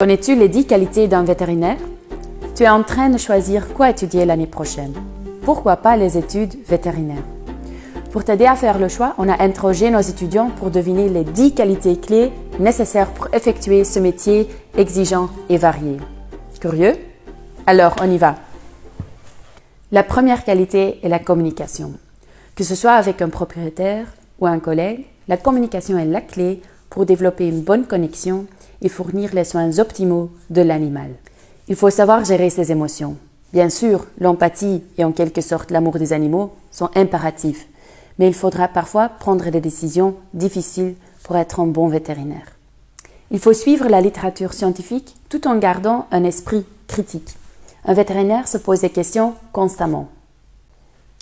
Connais-tu les 10 qualités d'un vétérinaire? Tu es en train de choisir quoi étudier l'année prochaine. Pourquoi pas les études vétérinaires? Pour t'aider à faire le choix, on a interrogé nos étudiants pour deviner les 10 qualités clés nécessaires pour effectuer ce métier exigeant et varié. Curieux? Alors, on y va. La première qualité est la communication. Que ce soit avec un propriétaire ou un collègue, la communication est la clé pour développer une bonne connexion et fournir les soins optimaux de l'animal. Il faut savoir gérer ses émotions. Bien sûr, l'empathie et en quelque sorte l'amour des animaux sont impératifs, mais il faudra parfois prendre des décisions difficiles pour être un bon vétérinaire. Il faut suivre la littérature scientifique tout en gardant un esprit critique. Un vétérinaire se pose des questions constamment.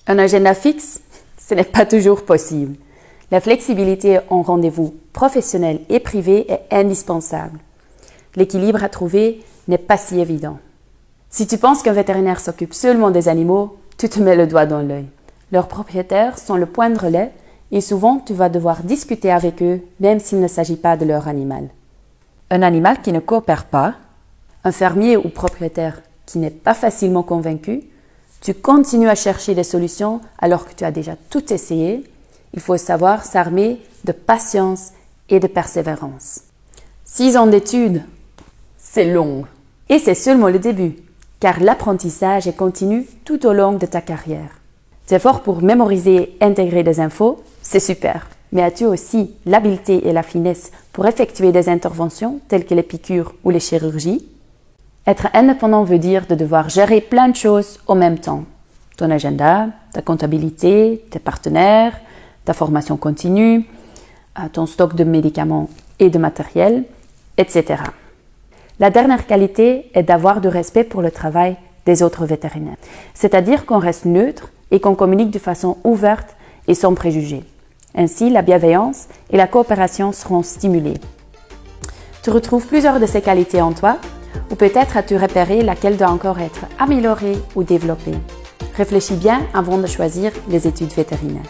Un agenda fixe, ce n'est pas toujours possible. La flexibilité en rendez-vous professionnel et privé est indispensable. L'équilibre à trouver n'est pas si évident. Si tu penses qu'un vétérinaire s'occupe seulement des animaux, tu te mets le doigt dans l'œil. Leurs propriétaires sont le point de relais et souvent tu vas devoir discuter avec eux même s'il ne s'agit pas de leur animal. Un animal qui ne coopère pas, un fermier ou propriétaire qui n'est pas facilement convaincu, tu continues à chercher des solutions alors que tu as déjà tout essayé. Il faut savoir s'armer de patience et de persévérance. 6 ans d'études, c'est long. Et c'est seulement le début, car l'apprentissage est continu tout au long de ta carrière. Tu es fort pour mémoriser et intégrer des infos, c'est super. Mais as-tu aussi l'habileté et la finesse pour effectuer des interventions telles que les piqûres ou les chirurgies? Être indépendant veut dire de devoir gérer plein de choses en même temps. Ton agenda, ta comptabilité, tes partenaires, ta formation continue, ton stock de médicaments et de matériel, etc. La dernière qualité est d'avoir du respect pour le travail des autres vétérinaires. C'est-à-dire qu'on reste neutre et qu'on communique de façon ouverte et sans préjugés. Ainsi, la bienveillance et la coopération seront stimulées. Tu retrouves plusieurs de ces qualités en toi, ou peut-être as-tu repéré laquelle doit encore être améliorée ou développée. Réfléchis bien avant de choisir les études vétérinaires.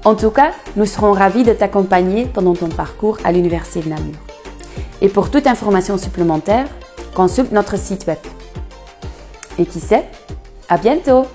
En tout cas, nous serons ravis de t'accompagner pendant ton parcours à l'Université de Namur. Et pour toute information supplémentaire, consulte notre site web. Et qui sait, à bientôt!